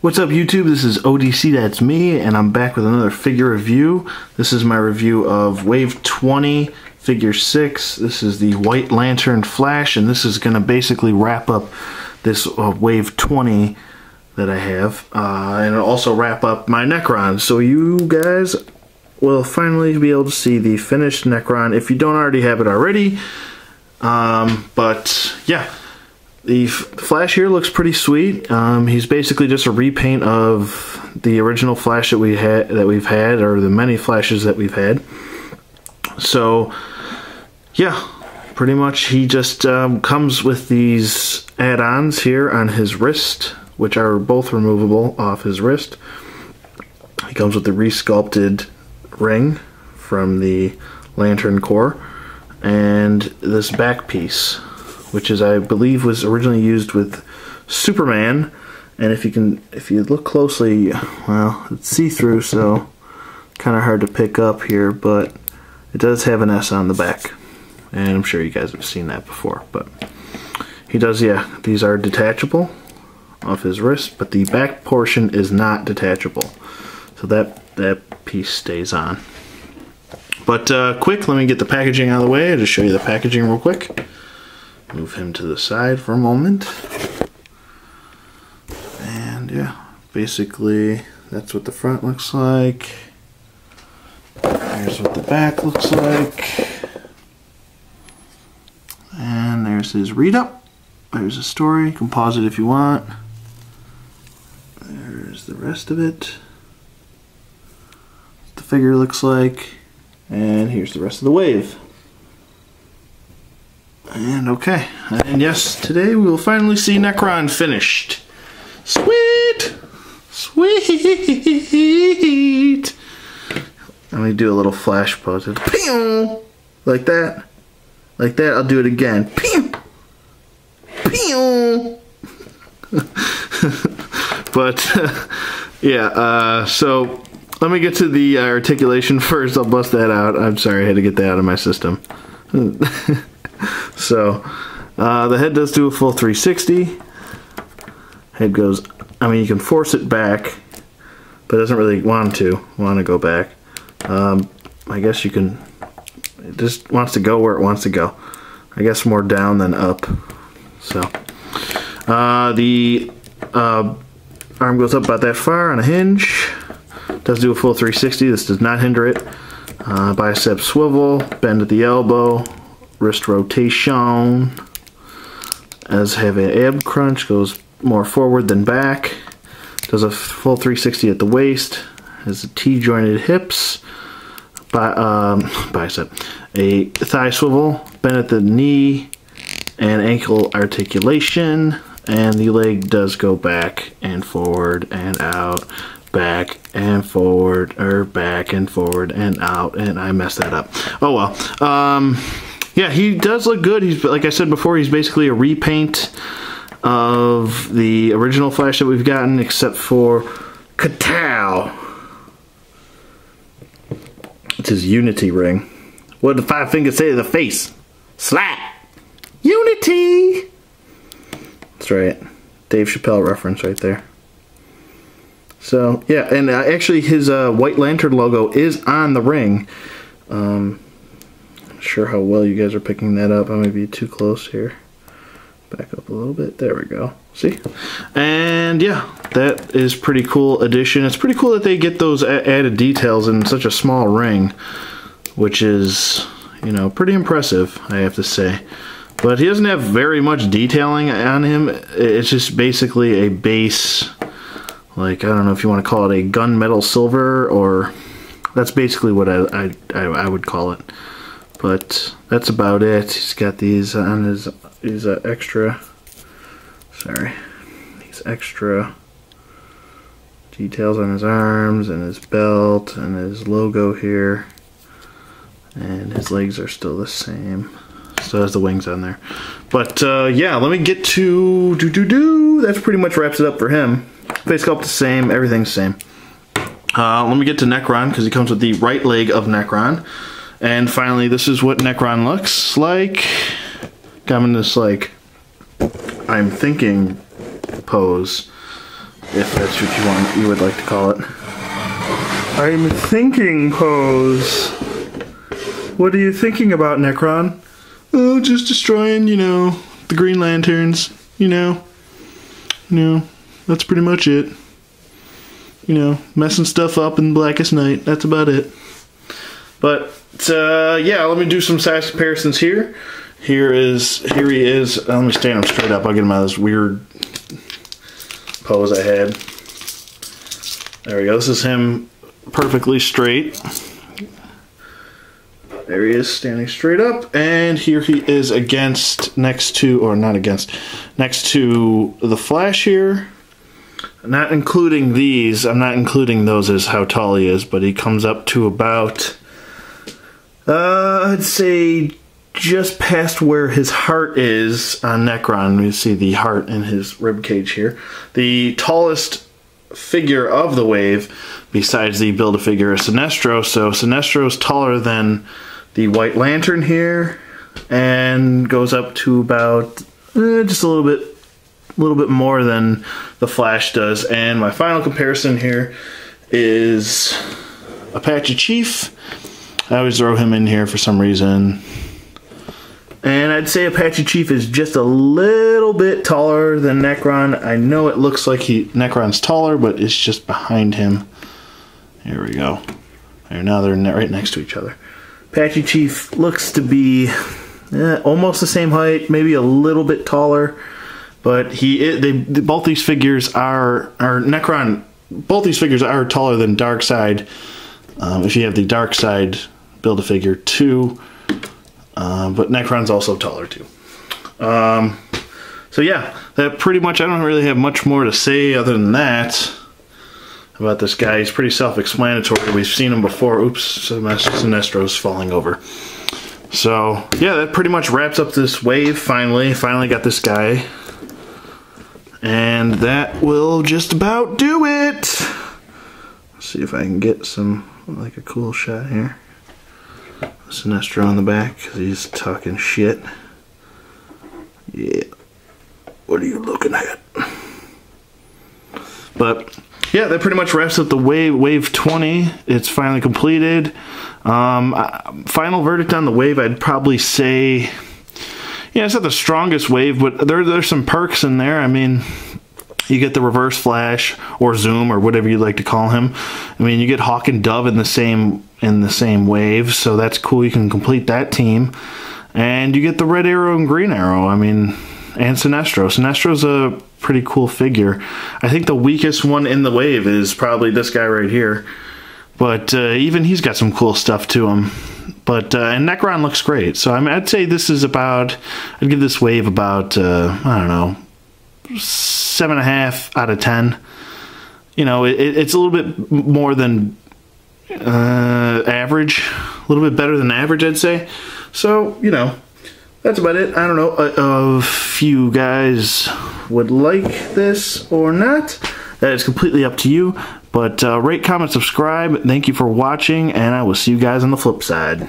What's up YouTube, this is ODC, that's me, and I'm back with another figure review. This is my review of Wave 20, Figure 6. This is the White Lantern Flash, and this is going to basically wrap up this Wave 20 that I have, and it'll also wrap up my Necron. So you guys will finally be able to see the finished Necron if you don't already have it already. But yeah. The Flash here looks pretty sweet. He's basically just a repaint of the original Flash that we've had, or the many Flashes that we've had. So, yeah, pretty much he just comes with these add-ons here on his wrist, which are both removable off his wrist. He comes with the resculpted ring from the Lantern Core, and this back piece, which is, I believe, was originally used with Superman. And if you look closely, well, it's see-through, so kind of hard to pick up here, but it does have an S on the back, and I'm sure you guys have seen that before. But he does, yeah, these are detachable off his wrist, but the back portion is not detachable, so that piece stays on. But quick, let me get the packaging out of the way. I'll just show you the packaging real quick. Move him to the side for a moment. And yeah, basically that's what the front looks like. Here's what the back looks like. And there's his read up. There's a story, composite if you want. There's the rest of it. What the figure looks like. And here's the rest of the wave. And okay, and yes, today we will finally see Necron finished. Sweet! Sweet! Let me do a little flash pose. Pew! Like that. Like that, I'll do it again. Pew! Pew! But, yeah, so let me get to the articulation first. I'll bust that out. I'm sorry, I had to get that out of my system. So, the head does do a full 360. Head goes, I mean, you can force it back, but it doesn't really want to go back. I guess you can, it just wants to go where it wants to go. I guess more down than up. So, the arm goes up about that far on a hinge. Does do a full 360. This does not hinder it. Bicep swivel, bend at the elbow. Wrist rotation, as have an ab crunch, goes more forward than back, does a full 360 at the waist, has the T-jointed hips, bicep, a thigh swivel, bend at the knee, and ankle articulation, and the leg does go back and forward and out, back and forward, or back and forward and out, and I messed that up. Oh well. Yeah, he does look good. He's, like I said before, he's basically a repaint of the original Flash that we've gotten, except for Katow. It's his Unity ring. What did the 5 fingers say to the face? Slap! Unity! That's right. Dave Chappelle reference right there. So, yeah, and actually his White Lantern logo is on the ring. Sure how well you guys are picking that up. I might be too close here. Back up a little bit. There we go. See? And yeah, that is pretty cool addition. It's pretty cool that they get those added details in such a small ring, which is, you know, pretty impressive, I have to say. But he doesn't have very much detailing on him. It's just basically a base, like, I don't know if you want to call it a gunmetal silver, or that's basically what I would call it. But that's about it. He's got these on his extra details on his arms and his belt and his logo here. And his legs are still the same. So has the wings on there. But yeah, let me get to That's pretty much wraps it up for him. Face sculpt the same, everything's the same. Let me get to Necron, because he comes with the right leg of Necron. And finally, this is what Necron looks like. Got him in this, like, I'm thinking pose. if that's what you would like to call it. I'm thinking pose. What are you thinking about, Necron? Oh, just destroying, you know, the Green Lanterns, you know. That's pretty much it. You know, messing stuff up in Blackest Night. That's about it. But yeah, let me do some size comparisons here. Here he is. Let me stand him straight up. I'll get him out of this weird pose I had. There we go. This is him perfectly straight. There he is, standing straight up, and here he is next to the Flash here. Not including these, I'm not including those as how tall he is, but he comes up to about, I'd say just past where his heart is on Necron. You see the heart in his rib cage here. The tallest figure of the wave, besides the Build-A-Figure, is Sinestro. So Sinestro's taller than the White Lantern here, and goes up to about just a little bit more than the Flash does. And my final comparison here is Apache Chief. I always throw him in here for some reason. And I'd say Apache Chief is just a little bit taller than Necron. I know it looks like Necron's taller, but it's just behind him. Here we go. And now they're right next to each other. Apache Chief looks to be almost the same height, maybe a little bit taller, but both these figures are Necron. Both these figures are taller than Darkseid. If you have the Darkseid Build-A-Figure 2, but Necron's also taller too. So yeah, that pretty much. I don't really have much more to say other than that about this guy. He's pretty self-explanatory. We've seen him before. Oops, Sinestro's falling over. So yeah, that pretty much wraps up this wave. Finally got this guy, and that will just about do it. Let's see if I can get some like a cool shot here. Sinestro on the back because he's talking shit. Yeah, what are you looking at? But yeah, that pretty much wraps up the wave 20. It's finally completed. Final verdict on the wave, I'd probably say, yeah, it's not the strongest wave, but there's some perks in there. I mean, you get the Reverse Flash or Zoom or whatever you like to call him. I mean, you get Hawk and Dove in the same wave, so that's cool. You can complete that team, and you get the Red Arrow and Green Arrow. I mean, and Sinestro. Sinestro's a pretty cool figure. I think the weakest one in the wave is probably this guy right here, but even he's got some cool stuff to him. But and Necron looks great. So I mean, I'd say this is about. I'd give this wave about I don't know, 7.5 out of 10. You know, it's a little bit more than average, a little bit better than average, I'd say. So you know, that's about it. I don't know if you guys would like this or not. That is completely up to you. But rate, comment, subscribe. Thank you for watching, and I will see you guys on the flip side.